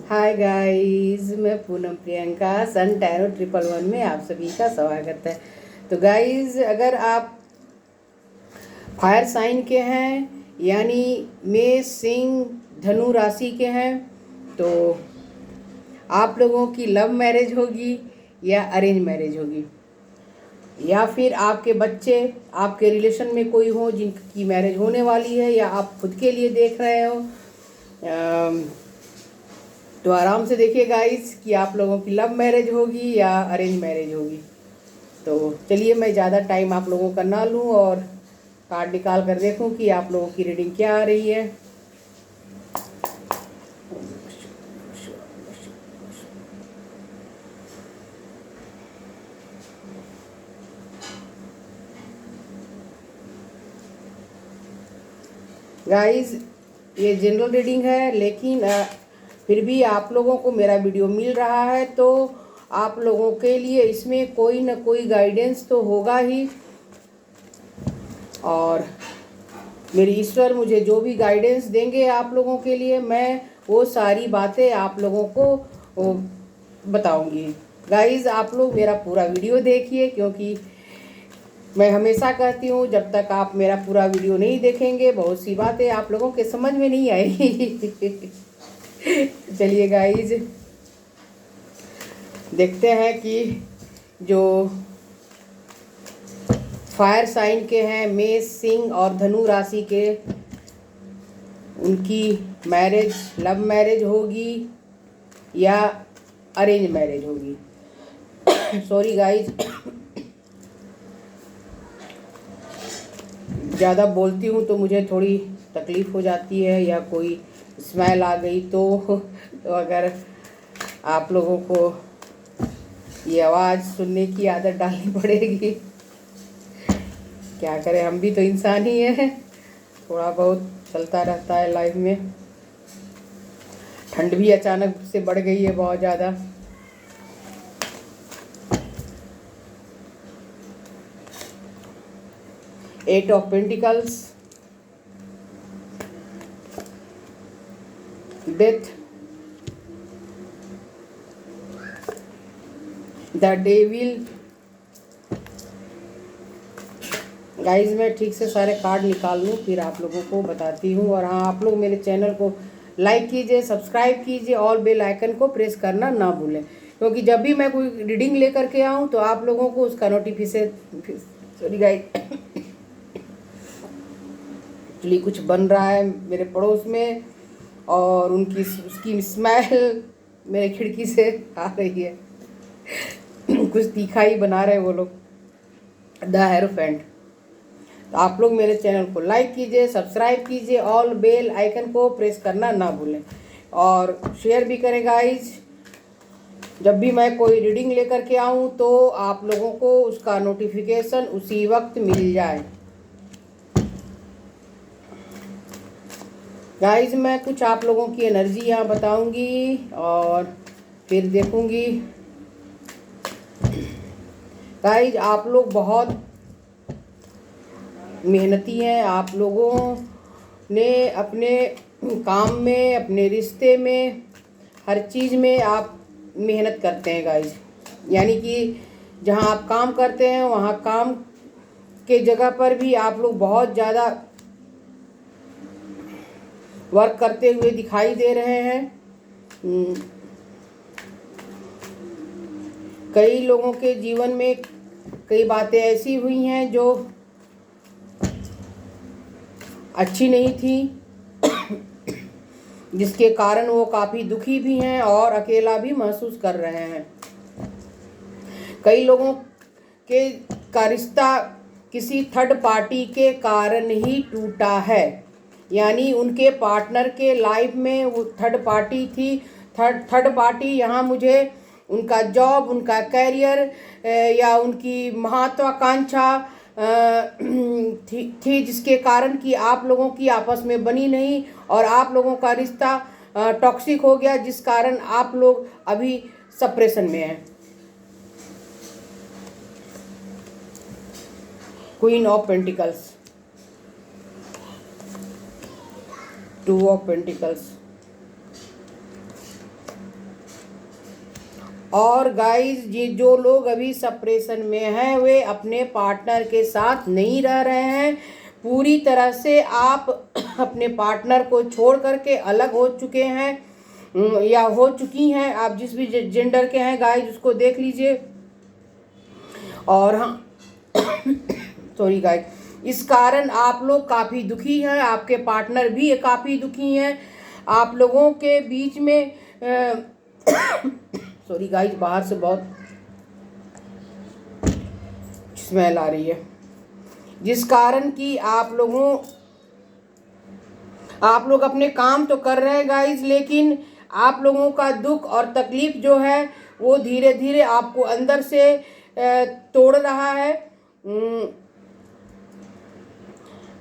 Hi guys, मैं पूनम प्रियंका सन tarot 111 में आप सभी का स्वागत है। तो गाइस, अगर आप फायर साइन के हैं यानी मेष सिंह धनु राशि के हैं तो आप लोगों की लव मैरिज होगी या अरेंज मैरिज होगी, या फिर आपके बच्चे आपके रिलेशन में कोई हो जिनकी मैरिज होने वाली है, या आप खुद के लिए देख रहे हो। तो आराम से देखिए गाइस कि आप लोगों की लव मैरिज होगी या अरेंज मैरिज होगी। तो चलिए, मैं ज़्यादा टाइम आप लोगों का ना लूँ और कार्ड निकाल कर देखूँ कि आप लोगों की रीडिंग क्या आ रही है। गाइस, ये जनरल रीडिंग है, लेकिन फिर भी आप लोगों को मेरा वीडियो मिल रहा है तो आप लोगों के लिए इसमें कोई ना कोई गाइडेंस तो होगा ही। और मेरी ईश्वर मुझे जो भी गाइडेंस देंगे आप लोगों के लिए, मैं वो सारी बातें आप लोगों को बताऊंगी। गाइस, आप लोग मेरा पूरा वीडियो देखिए, क्योंकि मैं हमेशा कहती हूँ जब तक आप मेरा पूरा वीडियो नहीं देखेंगे बहुत सी बातें आप लोगों के समझ में नहीं आएगी। चलिए गाइस, देखते हैं कि जो फायर साइन के हैं मेष सिंह और धनु राशि के, उनकी मैरिज लव मैरिज होगी या अरेंज मैरिज होगी। सॉरी गाइस, ज़्यादा बोलती हूँ तो मुझे थोड़ी तकलीफ़ हो जाती है, या कोई स्मेल आ गई तो अगर आप लोगों को ये आवाज़ सुनने की आदत डालनी पड़ेगी। क्या करें, हम भी तो इंसान ही हैं, थोड़ा बहुत चलता रहता है लाइफ में। ठंड भी अचानक से बढ़ गई है बहुत ज़्यादा। Eight of pentacles, death, the devil. Guys, मैं ठीक से सारे कार्ड निकाल लूँ फिर आप लोगों को बताती हूँ। और हाँ, आप लोग मेरे चैनल को लाइक कीजिए, सब्सक्राइब कीजिए, और बेल आइकन को प्रेस करना ना भूलें, क्योंकि जब भी मैं कोई रीडिंग लेकर के आऊँ तो आप लोगों को उसका नोटिफिकेशन। सॉरी गाइस, एक्चुअली कुछ बन रहा है मेरे पड़ोस में और उसकी स्मेल मेरे खिड़की से आ रही है। कुछ तीखा ही बना रहे हैं वो लोग, द हेरोफेंट। तो आप लोग मेरे चैनल को लाइक कीजिए, सब्सक्राइब कीजिए, ऑल बेल आइकन को प्रेस करना ना भूलें, और शेयर भी करें गाइज। जब भी मैं कोई रीडिंग लेकर के आऊँ तो आप लोगों को उसका नोटिफिकेशन उसी वक्त मिल जाए। गाइज, मैं कुछ आप लोगों की एनर्जी यहाँ बताऊंगी और फिर देखूंगी। गाइज, आप लोग बहुत मेहनती हैं। आप लोगों ने अपने काम में, अपने रिश्ते में, हर चीज़ में आप मेहनत करते हैं गाइज। यानी कि जहाँ आप काम करते हैं वहाँ काम के जगह पर भी आप लोग बहुत ज़्यादा वर्क करते हुए दिखाई दे रहे हैं। कई लोगों के जीवन में कई बातें ऐसी हुई हैं जो अच्छी नहीं थी, जिसके कारण वो काफ़ी दुखी भी हैं और अकेला भी महसूस कर रहे हैं। कई लोगों के का रिश्ता किसी थर्ड पार्टी के कारण ही टूटा है, यानी उनके पार्टनर के लाइफ में वो थर्ड पार्टी थी। थर्ड पार्टी यहाँ मुझे उनका जॉब, उनका कैरियर या उनकी महत्वाकांक्षा थी जिसके कारण कि आप लोगों की आपस में बनी नहीं और आप लोगों का रिश्ता टॉक्सिक हो गया, जिस कारण आप लोग अभी सेपरेशन में हैं। Queen of pentacles, two of pentacles, और गाइस ये जो लोग अभी सेपरेशन में हैं वे अपने पार्टनर के साथ नहीं रह रहे हैं। पूरी तरह से आप अपने पार्टनर को छोड़ करके अलग हो चुके हैं या हो चुकी हैं। आप जिस भी जेंडर के हैं गाइस उसको देख लीजिए। और हाँ सॉरी गाइस, इस कारण आप लोग काफ़ी दुखी हैं, आपके पार्टनर भी काफ़ी दुखी हैं। आप लोगों के बीच में सॉरी गाइस, बाहर से बहुत स्मेल आ रही है, जिस कारण कि आप लोग अपने काम तो कर रहे हैं गाइस, लेकिन आप लोगों का दुख और तकलीफ जो है वो धीरे धीरे आपको अंदर से तोड़ रहा है।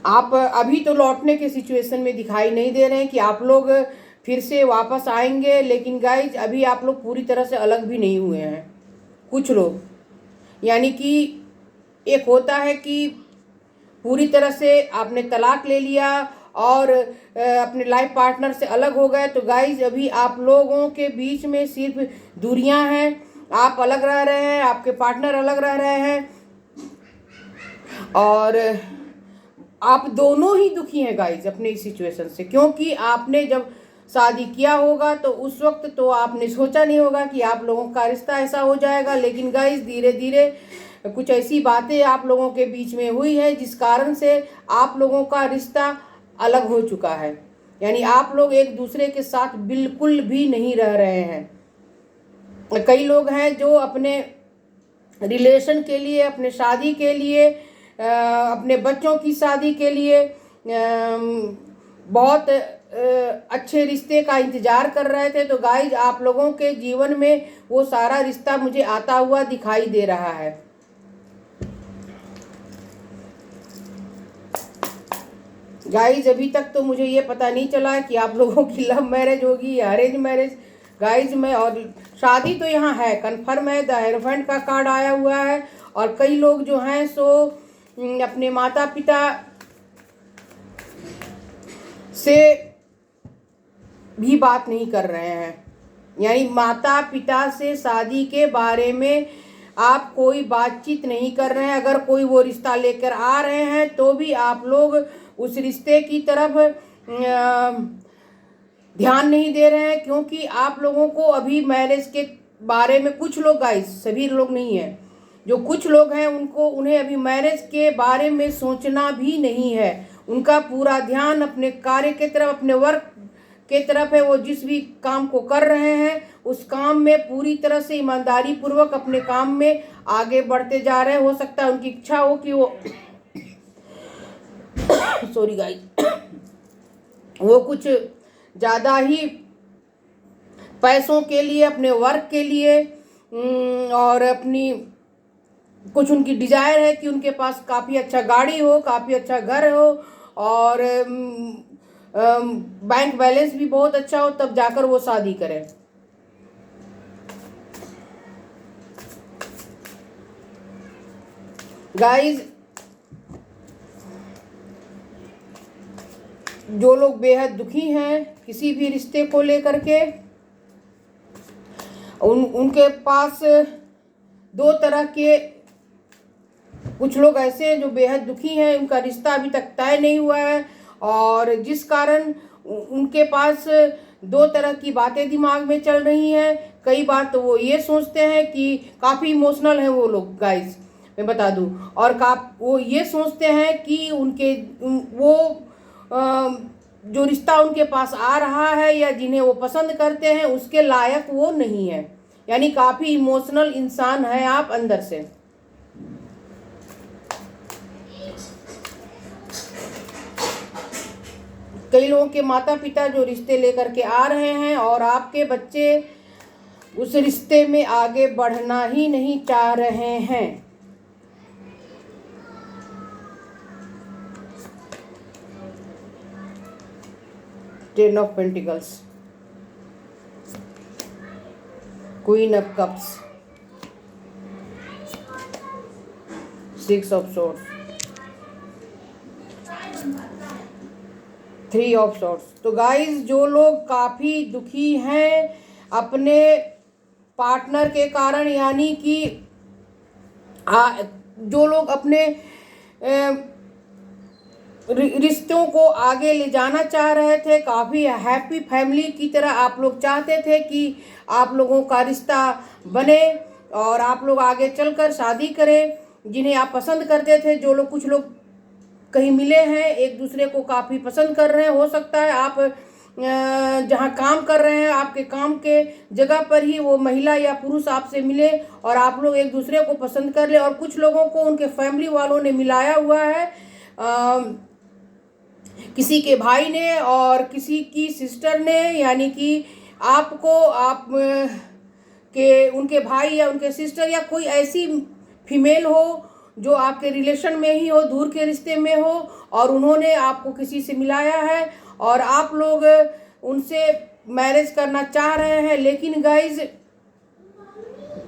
आप अभी तो लौटने के सिचुएशन में दिखाई नहीं दे रहे हैं कि आप लोग फिर से वापस आएंगे, लेकिन गाइज अभी आप लोग पूरी तरह से अलग भी नहीं हुए हैं। कुछ लोग, यानी कि एक होता है कि पूरी तरह से आपने तलाक ले लिया और अपने लाइफ पार्टनर से अलग हो गए, तो गाइज अभी आप लोगों के बीच में सिर्फ दूरियां हैं। आप अलग रह रहे हैं, आपके पार्टनर अलग रह रहे हैं और आप दोनों ही दुखी हैं गाइज अपने इस सिचुएशन से। क्योंकि आपने जब शादी किया होगा तो उस वक्त तो आपने सोचा नहीं होगा कि आप लोगों का रिश्ता ऐसा हो जाएगा, लेकिन गाइज धीरे धीरे कुछ ऐसी बातें आप लोगों के बीच में हुई है जिस कारण से आप लोगों का रिश्ता अलग हो चुका है। यानी आप लोग एक दूसरे के साथ बिल्कुल भी नहीं रह रहे हैं। कई लोग हैं जो अपने रिलेशन के लिए, अपने शादी के लिए, अपने बच्चों की शादी के लिए बहुत अच्छे रिश्ते का इंतजार कर रहे थे। तो गाइज आप लोगों के जीवन में वो सारा रिश्ता मुझे आता हुआ दिखाई दे रहा है। गाइज अभी तक तो मुझे ये पता नहीं चला है कि आप लोगों की लव मैरिज होगी या अरेंज मैरिज। गाइज मैं, और शादी तो यहाँ है, कन्फर्म है, द हेरोफेंट का कार्ड आया हुआ है। और कई लोग जो हैं सो अपने माता पिता से भी बात नहीं कर रहे हैं। यानी माता पिता से शादी के बारे में आप कोई बातचीत नहीं कर रहे हैं। अगर कोई वो रिश्ता लेकर आ रहे हैं तो भी आप लोग उस रिश्ते की तरफ ध्यान नहीं दे रहे हैं, क्योंकि आप लोगों को अभी मैरिज के बारे में, कुछ लोग गाइस, सभी लोग नहीं है, जो कुछ लोग हैं उन्हें अभी मैरिज के बारे में सोचना भी नहीं है। उनका पूरा ध्यान अपने कार्य के तरफ, अपने वर्क के तरफ है। वो जिस भी काम को कर रहे हैं उस काम में पूरी तरह से ईमानदारी पूर्वक अपने काम में आगे बढ़ते जा रहे हैं। हो सकता है उनकी इच्छा हो कि वो सॉरी गाइस, वो कुछ ज़्यादा ही पैसों के लिए, अपने वर्क के लिए और अपनी कुछ उनकी डिजायर है कि उनके पास काफ़ी अच्छा गाड़ी हो, काफ़ी अच्छा घर हो और बैंक बैलेंस भी बहुत अच्छा हो, तब जाकर वो शादी करें। गाइज जो लोग बेहद दुखी हैं किसी भी रिश्ते को लेकर के, उनके पास दो तरह के कुछ लोग ऐसे हैं जो बेहद दुखी हैं, उनका रिश्ता अभी तक तय नहीं हुआ है और जिस कारण उनके पास दो तरह की बातें दिमाग में चल रही हैं। कई बार तो वो ये सोचते हैं कि काफ़ी इमोशनल हैं वो लोग गाइस, मैं बता दूं, और वो ये सोचते हैं कि उनके वो जो रिश्ता उनके पास आ रहा है या जिन्हें वो पसंद करते हैं उसके लायक वो नहीं है। यानी काफ़ी इमोशनल इंसान है आप अंदर से। कई लोगों के माता पिता जो रिश्ते लेकर के आ रहे हैं और आपके बच्चे उस रिश्ते में आगे बढ़ना ही नहीं चाह रहे हैं। Ten of pentacles, queen of cups, six of swords, three of swords. तो गाइज जो लोग काफ़ी दुखी हैं अपने पार्टनर के कारण, यानी कि जो लोग अपने रिश्तों को आगे ले जाना चाह रहे थे, काफ़ी हैप्पी फैमिली की तरह आप लोग चाहते थे कि आप लोगों का रिश्ता बने और आप लोग आगे चलकर शादी करें, जिन्हें आप पसंद करते थे, जो लोग कुछ लोग कहीं मिले हैं, एक दूसरे को काफ़ी पसंद कर रहे हैं। हो सकता है आप जहाँ काम कर रहे हैं, आपके काम के जगह पर ही वो महिला या पुरुष आपसे मिले और आप लोग एक दूसरे को पसंद कर ले। और कुछ लोगों को उनके फैमिली वालों ने मिलाया हुआ है, किसी के भाई ने और किसी की सिस्टर ने, यानी कि आपको के उनके भाई या उनके सिस्टर या कोई ऐसी फीमेल हो जो आपके रिलेशन में ही हो, दूर के रिश्ते में हो, और उन्होंने आपको किसी से मिलाया है और आप लोग उनसे मैरिज करना चाह रहे हैं। लेकिन गाइज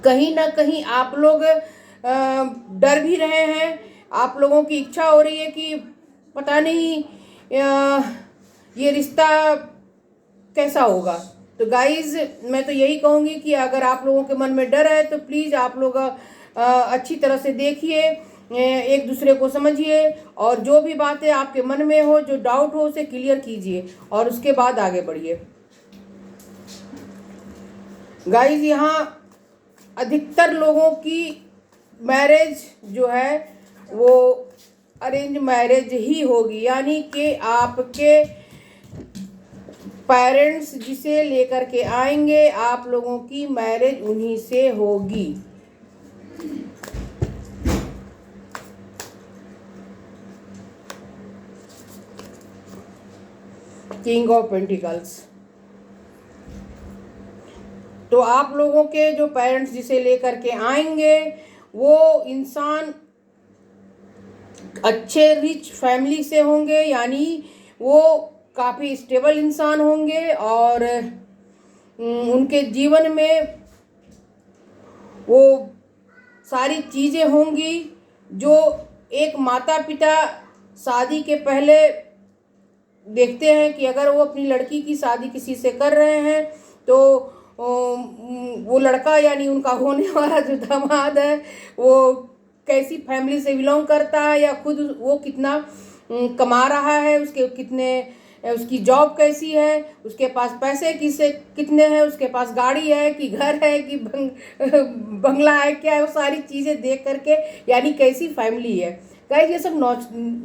कहीं ना कहीं आप लोग डर भी रहे हैं, आप लोगों की इच्छा हो रही है कि पता नहीं ये रिश्ता कैसा होगा। तो गाइज मैं तो यही कहूँगी कि अगर आप लोगों के मन में डर है तो प्लीज़ आप लोग अच्छी तरह से देखिए, एक दूसरे को समझिए और जो भी बातें आपके मन में हो, जो डाउट हो, उसे क्लियर कीजिए और उसके बाद आगे बढ़िए। गाइज यहाँ अधिकतर लोगों की मैरिज जो है वो अरेंज मैरिज ही होगी, यानी कि आपके पेरेंट्स जिसे लेकर के आएंगे आप लोगों की मैरिज उन्हीं से होगी। किंग ऑफ पेंटिकल्स, तो आप लोगों के जो पेरेंट्स जिसे लेकर के आएंगे वो इंसान अच्छे रिच फैमिली से होंगे, यानी वो काफ़ी स्टेबल इंसान होंगे और उनके जीवन में वो सारी चीज़ें होंगी जो एक माता पिता शादी के पहले देखते हैं कि अगर वो अपनी लड़की की शादी किसी से कर रहे हैं तो वो लड़का यानी उनका होने वाला जो दामाद है वो कैसी फैमिली से बिलोंग करता है या खुद वो कितना कमा रहा है, उसके कितने उसकी जॉब कैसी है, उसके पास पैसे कितने हैं, उसके पास गाड़ी है कि घर है कि बंगला है, क्या है, वो सारी चीज़ें देख करके यानी कैसी फैमिली है। गाइस ये सब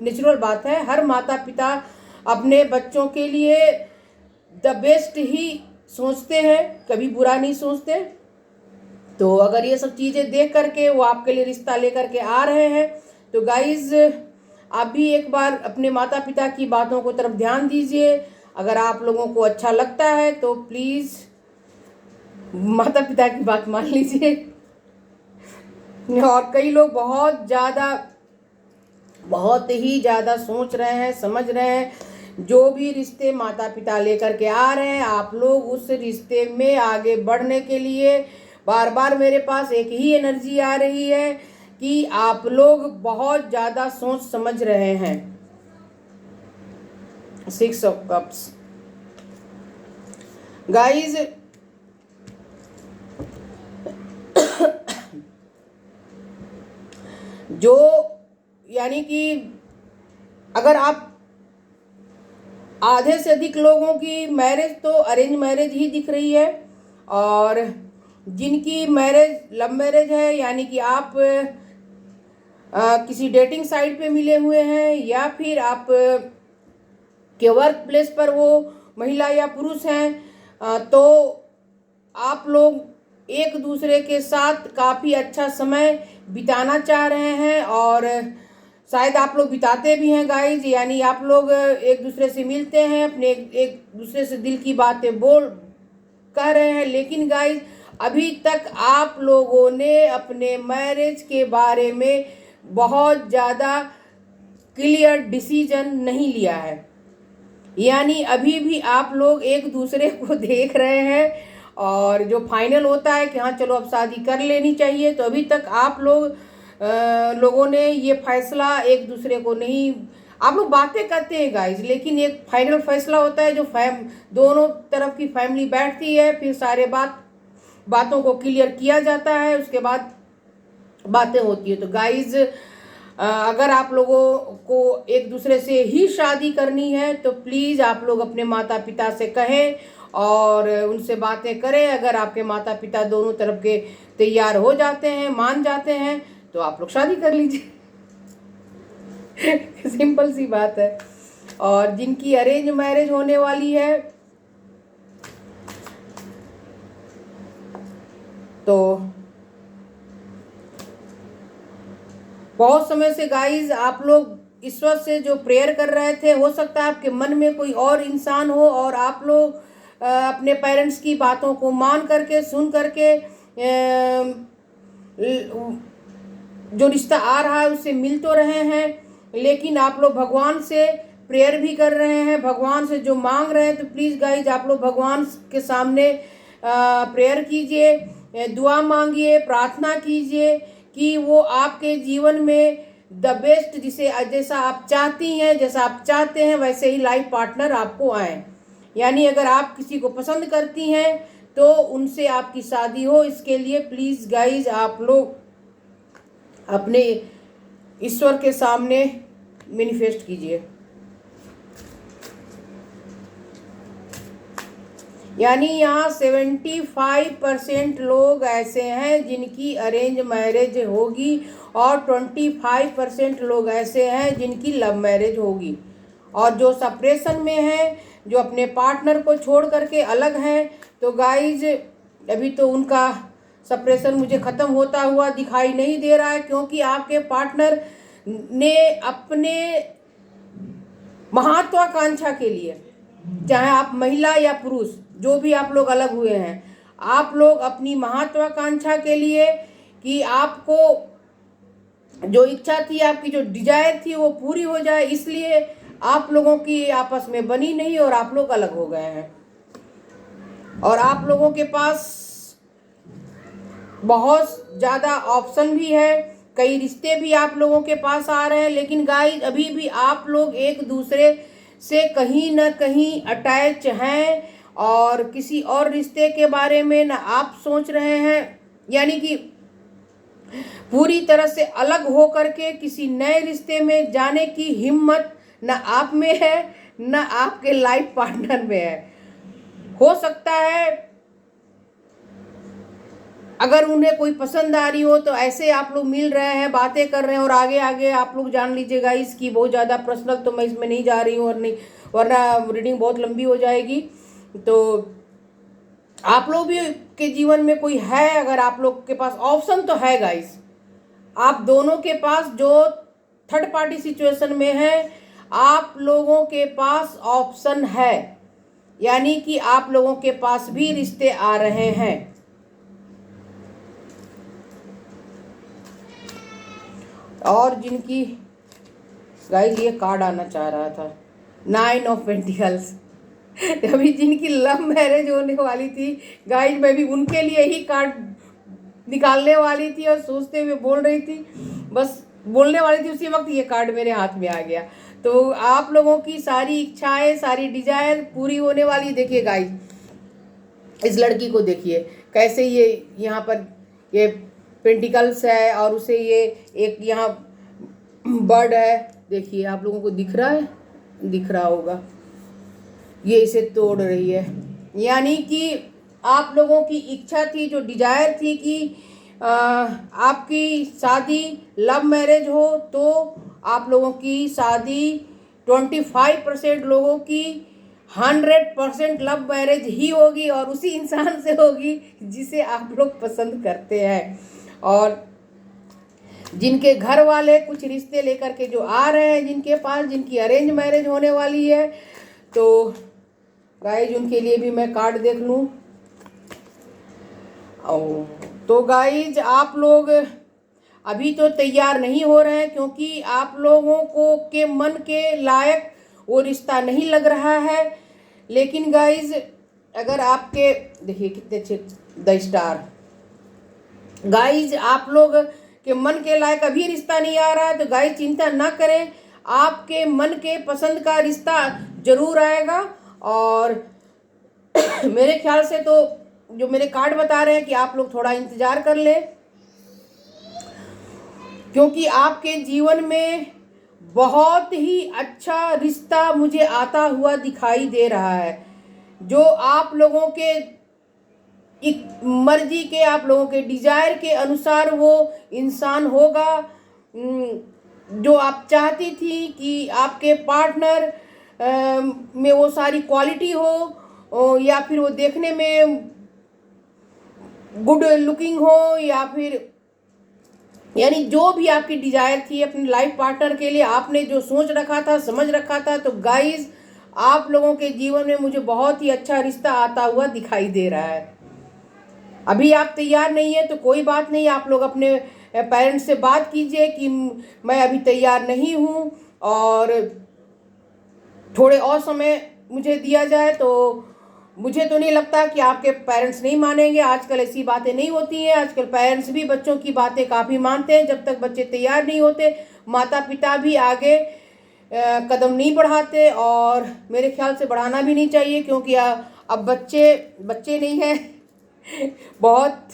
नेचुरल बात है, हर माता पिता अपने बच्चों के लिए द बेस्ट ही सोचते हैं, कभी बुरा नहीं सोचते। तो अगर ये सब चीज़ें देख करके वो आपके लिए रिश्ता लेकर के आ रहे हैं तो गाइज आप भी एक बार अपने माता पिता की बातों को तरफ ध्यान दीजिए। अगर आप लोगों को अच्छा लगता है तो प्लीज़ माता पिता की बात मान लीजिए। और कई लोग बहुत ही ज़्यादा सोच रहे हैं, समझ रहे हैं, जो भी रिश्ते माता पिता लेकर के आ रहे हैं आप लोग उस रिश्ते में आगे बढ़ने के लिए बार बार मेरे पास एक ही एनर्जी आ रही है कि आप लोग बहुत ज़्यादा सोच समझ रहे हैं। 6 ऑफ कप्स गाइज जो यानी कि अगर आप आधे से अधिक लोगों की मैरिज तो अरेंज मैरिज ही दिख रही है और जिनकी मैरिज लव मैरिज है यानी कि आप किसी डेटिंग साइट पे मिले हुए हैं या फिर आप के वर्क प्लेस पर वो महिला या पुरुष हैं तो आप लोग एक दूसरे के साथ काफ़ी अच्छा समय बिताना चाह रहे हैं और शायद आप लोग बिताते भी हैं गाइज, यानी आप लोग एक दूसरे से मिलते हैं, अपने एक दूसरे से दिल की बातें कह रहे हैं। लेकिन गाइज अभी तक आप लोगों ने अपने मैरिज के बारे में बहुत ज़्यादा क्लियर डिसीजन नहीं लिया है, यानी अभी भी आप लोग एक दूसरे को देख रहे हैं और जो फाइनल होता है कि हाँ चलो अब शादी कर लेनी चाहिए, तो अभी तक आप लोगों ने ये फैसला एक दूसरे को नहीं, आप लोग बातें करते हैं गाइज लेकिन एक फाइनल फैसला होता है जो दोनों तरफ की फैमिली बैठती है, फिर सारे बात बातों को क्लियर किया जाता है, उसके बाद बातें होती है। तो गाइज अगर आप लोगों को एक दूसरे से ही शादी करनी है तो प्लीज़ आप लोग अपने माता पिता से कहें और उनसे बातें करें। अगर आपके माता पिता दोनों तरफ के तैयार हो जाते हैं, मान जाते हैं, तो आप लोग शादी कर लीजिए। सिंपल सी बात है। और जिनकी अरेंज मैरिज होने वाली है तो बहुत समय से गाइज आप लोग ईश्वर से जो प्रेयर कर रहे थे, हो सकता है आपके मन में कोई और इंसान हो और आप लोग अपने पेरेंट्स की बातों को मान करके, सुन करके जो रिश्ता आ रहा है उससे मिल तो रहे हैं, लेकिन आप लोग भगवान से प्रेयर भी कर रहे हैं, भगवान से जो मांग रहे हैं। तो प्लीज़ गाइज आप लोग भगवान के सामने प्रेयर कीजिए, दुआ मांगिए, प्रार्थना कीजिए कि वो आपके जीवन में द बेस्ट जैसा आप चाहती हैं, जैसा आप चाहते हैं वैसे ही लाइफ पार्टनर आपको आए। यानी अगर आप किसी को पसंद करती हैं तो उनसे आपकी शादी हो। इसके लिए प्लीज़ गाइज आप लोग अपने ईश्वर के सामने मैनिफेस्ट कीजिए। यानी यहाँ 75% लोग ऐसे हैं जिनकी अरेंज मैरिज होगी और 25% लोग ऐसे हैं जिनकी लव मैरिज होगी। और जो सेपरेशन में है, जो अपने पार्टनर को छोड़ करके अलग हैं, तो गाइज अभी तो उनका सेपरेशन मुझे ख़त्म होता हुआ दिखाई नहीं दे रहा है, क्योंकि आपके पार्टनर ने अपने महत्वाकांक्षा के लिए, चाहे आप महिला या पुरुष जो भी आप लोग अलग हुए हैं, आप लोग अपनी महत्वाकांक्षा के लिए कि आपको जो इच्छा थी, आपकी जो डिजायर थी वो पूरी हो जाए, इसलिए आप लोगों की आपस में बनी नहीं और आप लोग अलग हो गए हैं। और आप लोगों के पास बहुत ज़्यादा ऑप्शन भी है, कई रिश्ते भी आप लोगों के पास आ रहे हैं, लेकिन गाइस अभी भी आप लोग एक दूसरे से कहीं ना कहीं अटैच हैं और किसी और रिश्ते के बारे में ना आप सोच रहे हैं। यानी कि पूरी तरह से अलग हो करके किसी नए रिश्ते में जाने की हिम्मत ना आप में है, ना आपके लाइफ पार्टनर में है। हो सकता है अगर उन्हें कोई पसंद आ रही हो तो ऐसे आप लोग मिल रहे हैं, बातें कर रहे हैं और आगे आगे आप लोग जान लीजिएगा। इसकी बहुत ज़्यादा पर्सनल तो मैं इसमें नहीं जा रही हूँ और नहीं, वरना रीडिंग बहुत लंबी हो जाएगी। तो आप लोग भी के जीवन में कोई है, अगर आप लोग के पास ऑप्शन तो है गाइस, आप दोनों के पास जो थर्ड पार्टी सिचुएशन में है, आप लोगों के पास ऑप्शन है। यानी कि आप लोगों के पास भी रिश्ते आ रहे हैं। और जिनकी गाइस ये कार्ड आना चाह रहा था, 9 ऑफ पेंटिकल्स। अभी जिनकी लव मैरिज होने वाली थी गाइस, मैं भी उनके लिए ही कार्ड निकालने वाली थी और सोचते हुए बोल रही थी, बस बोलने वाली थी, उसी वक्त ये कार्ड मेरे हाथ में आ गया। तो आप लोगों की सारी इच्छाएं, सारी डिजायर पूरी होने वाली। देखिए गाइस, इस लड़की को देखिए कैसे ये यहाँ पर ये पेंटिकल्स है और उसे ये एक यहाँ बर्ड है, देखिए आप लोगों को दिख रहा है, दिख रहा होगा, ये इसे तोड़ रही है। यानी कि आप लोगों की इच्छा थी, जो डिजायर थी कि आपकी शादी लव मैरिज हो, तो आप लोगों की शादी 25% लोगों की 100% लव मैरिज ही होगी और उसी इंसान से होगी जिसे आप लोग पसंद करते हैं। और जिनके घर वाले कुछ रिश्ते लेकर के जो आ रहे हैं, जिनके पास, जिनकी अरेंज मैरिज होने वाली है, तो गाइज उनके लिए भी मैं कार्ड देख लूँ। तो गाइज आप लोग अभी तो तैयार नहीं हो रहे हैं, क्योंकि आप लोगों को के मन के लायक वो रिश्ता नहीं लग रहा है। लेकिन गाइज अगर आपके, देखिए कितने अच्छे द स्टार, गाइज आप लोग के मन के लायक अभी रिश्ता नहीं आ रहा है, तो गाइज चिंता ना करें, आपके मन के पसंद का रिश्ता जरूर आएगा। और मेरे ख्याल से तो जो मेरे कार्ड बता रहे हैं कि आप लोग थोड़ा इंतज़ार कर लें, क्योंकि आपके जीवन में बहुत ही अच्छा रिश्ता मुझे आता हुआ दिखाई दे रहा है, जो आप लोगों के एक मर्जी के, आप लोगों के डिजायर के अनुसार वो इंसान होगा जो आप चाहती थी कि आपके पार्टनर में वो सारी क्वालिटी हो, या फिर वो देखने में गुड लुकिंग हो, या फिर यानी जो भी आपकी डिजायर थी अपने लाइफ पार्टनर के लिए, आपने जो सोच रखा था, समझ रखा था। तो गाइस, आप लोगों के जीवन में मुझे बहुत ही अच्छा रिश्ता आता हुआ दिखाई दे रहा है। अभी आप तैयार नहीं है तो कोई बात नहीं, आप लोग अपने पेरेंट्स से बात कीजिए कि मैं अभी तैयार नहीं हूँ और थोड़े और समय मुझे दिया जाए। तो मुझे तो नहीं लगता कि आपके पेरेंट्स नहीं मानेंगे। आजकल ऐसी बातें नहीं होती हैं, आजकल पेरेंट्स भी बच्चों की बातें काफ़ी मानते हैं। जब तक बच्चे तैयार नहीं होते, माता पिता भी आगे कदम नहीं बढ़ाते, और मेरे ख्याल से बढ़ाना भी नहीं चाहिए, क्योंकि अब बच्चे बच्चे नहीं हैं। बहुत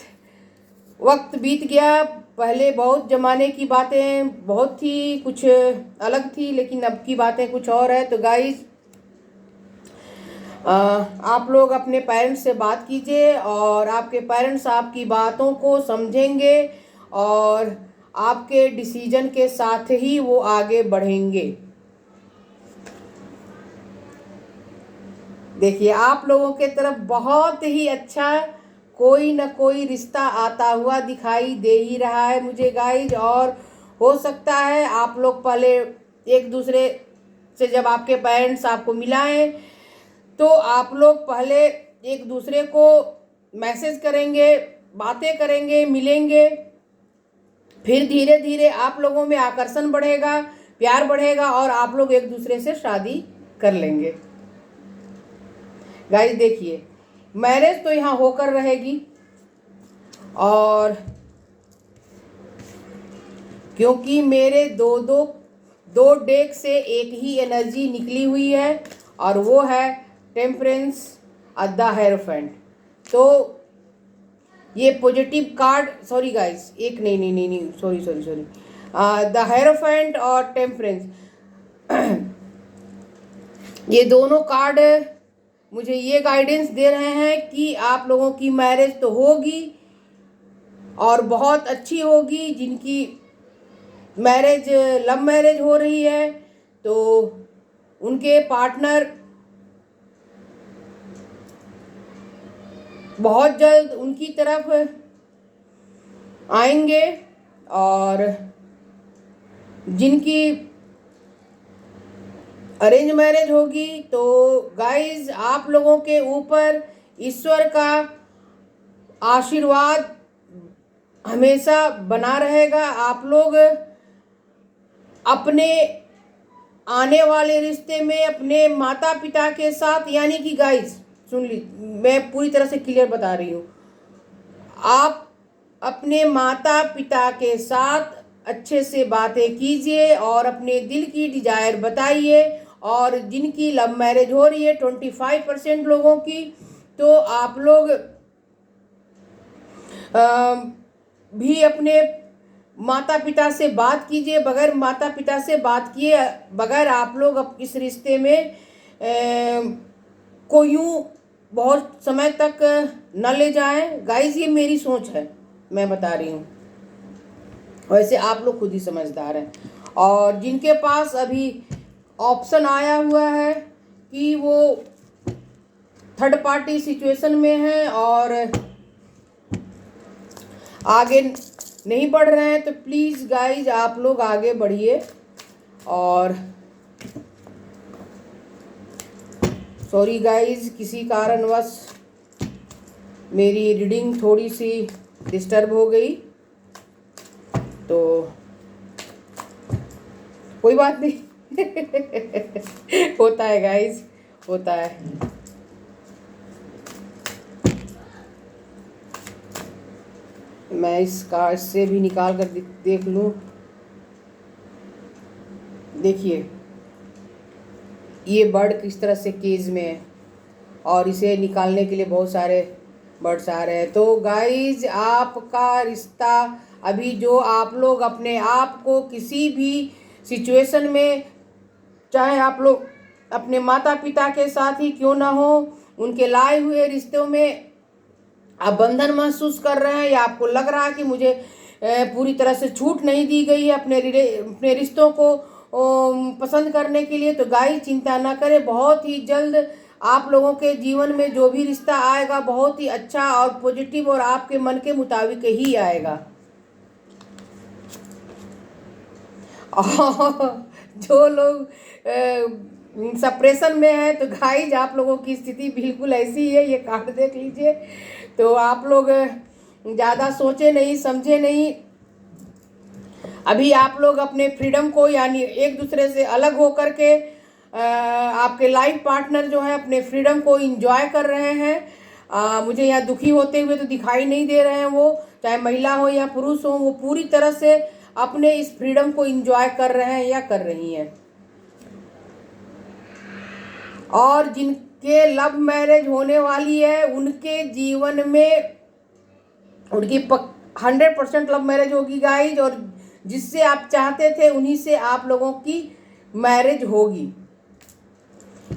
वक्त बीत गया, पहले बहुत ज़माने की बातें बहुत ही कुछ अलग थी, लेकिन अब की बातें कुछ और है। तो गाइस, आप लोग अपने पेरेंट्स से बात कीजिए, और आपके पेरेंट्स आपकी बातों को समझेंगे और आपके डिसीजन के साथ ही वो आगे बढ़ेंगे। देखिए, आप लोगों के तरफ बहुत ही अच्छा कोई न कोई रिश्ता आता हुआ दिखाई दे ही रहा है मुझे गाइज। और हो सकता है आप लोग पहले एक दूसरे से, जब आपके पेरेंट्स आपको मिलाएं, तो आप लोग पहले एक दूसरे को मैसेज करेंगे, बातें करेंगे, मिलेंगे, फिर धीरे धीरे आप लोगों में आकर्षण बढ़ेगा, प्यार बढ़ेगा, और आप लोग एक दूसरे से शादी कर लेंगे। गाइस देखिए, मैरिज तो यहाँ होकर रहेगी, और क्योंकि मेरे दो डेक से एक ही एनर्जी निकली हुई है, और वो है टेम्परेंस द हेरोफेंट। तो ये पॉजिटिव कार्ड, सॉरी गाइस, एक नहीं, सॉरी, द हेरोफेंट और टेम्परेंस, ये दोनों कार्ड मुझे ये गाइडेंस दे रहे हैं कि आप लोगों की मैरिज तो होगी, और बहुत अच्छी होगी। जिनकी मैरिज लव मैरिज हो रही है, तो उनके पार्टनर बहुत जल्द उनकी तरफ आएंगे, और जिनकी अरेंज मैरिज होगी, तो गाइज आप लोगों के ऊपर ईश्वर का आशीर्वाद हमेशा बना रहेगा। आप लोग अपने आने वाले रिश्ते में अपने माता पिता के साथ, यानी कि गाइज सुन ली, मैं पूरी तरह से क्लियर बता रही हूँ, आप अपने माता पिता के साथ अच्छे से बातें कीजिए और अपने दिल की डिजायर बताइए। और जिनकी लव मैरिज हो रही है 25% लोगों की, तो आप लोग भी अपने माता पिता से बात कीजिए। बगैर माता पिता से बात किए बगैर आप लोग इस रिश्ते में को यूँ बहुत समय तक न ले जाएं। गाइज ये मेरी सोच है, मैं बता रही हूँ, वैसे आप लोग खुद ही समझदार हैं। और जिनके पास अभी ऑप्शन आया हुआ है कि वो थर्ड पार्टी सिचुएशन में है और आगे नहीं बढ़ रहे हैं, तो प्लीज़ गाइज आप लोग आगे बढ़िए। और सॉरी गाइज, किसी कारणवश मेरी रीडिंग थोड़ी सी डिस्टर्ब हो गई, तो कोई बात नहीं। होता है गाइज, होता है। मैं इस कार्ड से भी निकाल कर देख लूँ। देखिए, ये बर्ड किस तरह से केज में है, और इसे निकालने के लिए बहुत सारे बर्ड्स आ रहे हैं। तो गाइज आपका रिश्ता अभी जो आप लोग अपने आप को किसी भी सिचुएशन में, चाहे आप लोग अपने माता पिता के साथ ही क्यों ना हो, उनके लाए हुए रिश्तों में आप बंधन महसूस कर रहे हैं या आपको लग रहा है कि मुझे पूरी तरह से छूट नहीं दी गई है अपने रिश्तों को पसंद करने के लिए, तो गाइस चिंता ना करें। बहुत ही जल्द आप लोगों के जीवन में जो भी रिश्ता आएगा बहुत ही अच्छा और पॉजिटिव और आपके मन के मुताबिक ही आएगा। और जो लोग सप्रेशन में है तो गाइज आप लोगों की स्थिति बिल्कुल ऐसी है, ये कार्ड देख लीजिए। तो आप लोग ज़्यादा सोचे नहीं समझे नहीं, अभी आप लोग अपने फ्रीडम को यानी एक दूसरे से अलग हो करके आपके लाइफ पार्टनर जो है अपने फ्रीडम को एंजॉय कर रहे हैं। मुझे यहाँ दुखी होते हुए तो दिखाई नहीं दे रहे हैं, वो चाहे महिला हो या पुरुष हो, वो पूरी तरह से अपने इस फ्रीडम को एंजॉय कर रहे हैं या कर रही हैं। और जिनके लव मैरिज होने वाली है उनके जीवन में उनकी 100% लव मैरिज होगी गाइज, और जिससे आप चाहते थे उन्हीं से आप लोगों की मैरिज होगी।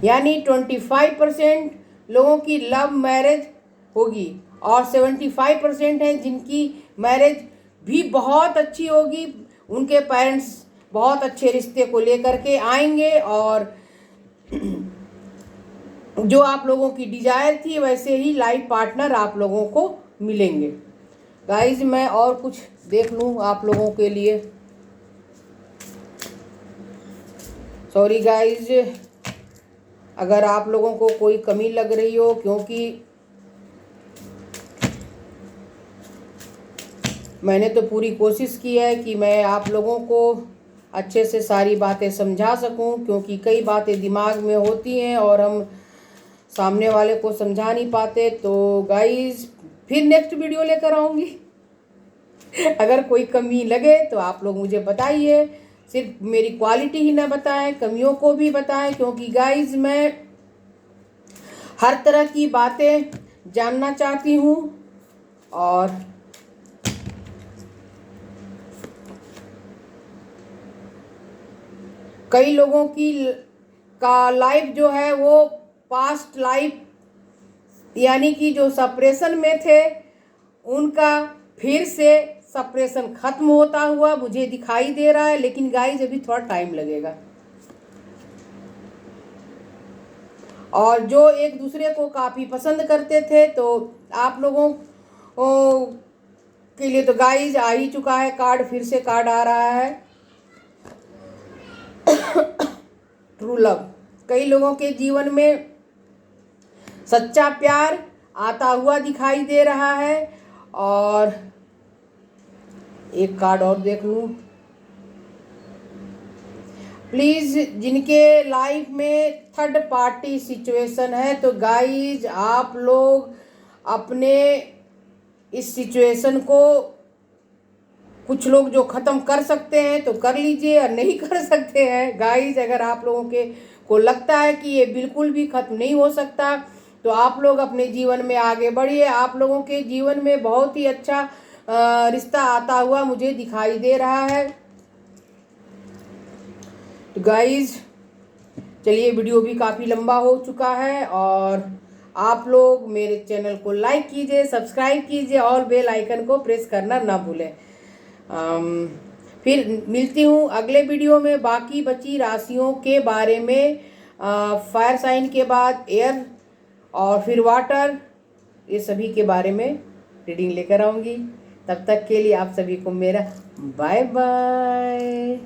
यानी 25% लोगों की लव मैरिज होगी और 75% है जिनकी मैरिज भी बहुत अच्छी होगी। उनके पेरेंट्स बहुत अच्छे रिश्ते को लेकर के आएंगे और जो आप लोगों की डिजायर थी वैसे ही लाइफ पार्टनर आप लोगों को मिलेंगे। गाइज मैं और कुछ देख लूँ आप लोगों के लिए। सॉरी गाइज अगर आप लोगों को कोई कमी लग रही हो, क्योंकि मैंने तो पूरी कोशिश की है कि मैं आप लोगों को अच्छे से सारी बातें समझा सकूं, क्योंकि कई बातें दिमाग में होती हैं और हम सामने वाले को समझा नहीं पाते। तो गाइज फिर नेक्स्ट वीडियो लेकर आऊँगी। अगर कोई कमी लगे तो आप लोग मुझे बताइए, सिर्फ मेरी क्वालिटी ही ना बताएं, कमियों को भी बताएं, क्योंकि गाइज मैं हर तरह की बातें जानना चाहती हूँ। और कई लोगों की का लाइफ जो है वो पास्ट लाइफ यानी कि जो सप्रेशन में थे उनका फिर से सप्रेशन खत्म होता हुआ मुझे दिखाई दे रहा है, लेकिन गाइस अभी थोड़ा टाइम लगेगा। और जो एक दूसरे को काफ़ी पसंद करते थे तो आप लोगों के लिए तो गाइस आ ही चुका है कार्ड, फिर से कार्ड आ रहा है ट्रू लव। कई लोगों के जीवन में सच्चा प्यार आता हुआ दिखाई दे रहा है। और एक कार्ड और देख लूं प्लीज़, जिनके लाइफ में थर्ड पार्टी सिचुएशन है तो गाइज आप लोग अपने इस सिचुएशन को कुछ लोग जो ख़त्म कर सकते हैं तो कर लीजिए और नहीं कर सकते हैं गाइज अगर आप लोगों के को लगता है कि ये बिल्कुल भी ख़त्म नहीं हो सकता तो आप लोग अपने जीवन में आगे बढ़िए। आप लोगों के जीवन में बहुत ही अच्छा रिश्ता आता हुआ मुझे दिखाई दे रहा है। तो गाइज चलिए वीडियो भी काफ़ी लंबा हो चुका है और आप लोग मेरे चैनल को लाइक कीजिए, सब्सक्राइब कीजिए और बेल आइकन को प्रेस करना ना भूलें। फिर मिलती हूँ अगले वीडियो में बाकी बची राशियों के बारे में। फायर साइन के बाद एयर और फिर वाटर, ये सभी के बारे में रीडिंग लेकर आऊँगी। तब तक के लिए आप सभी को मेरा बाय बाय।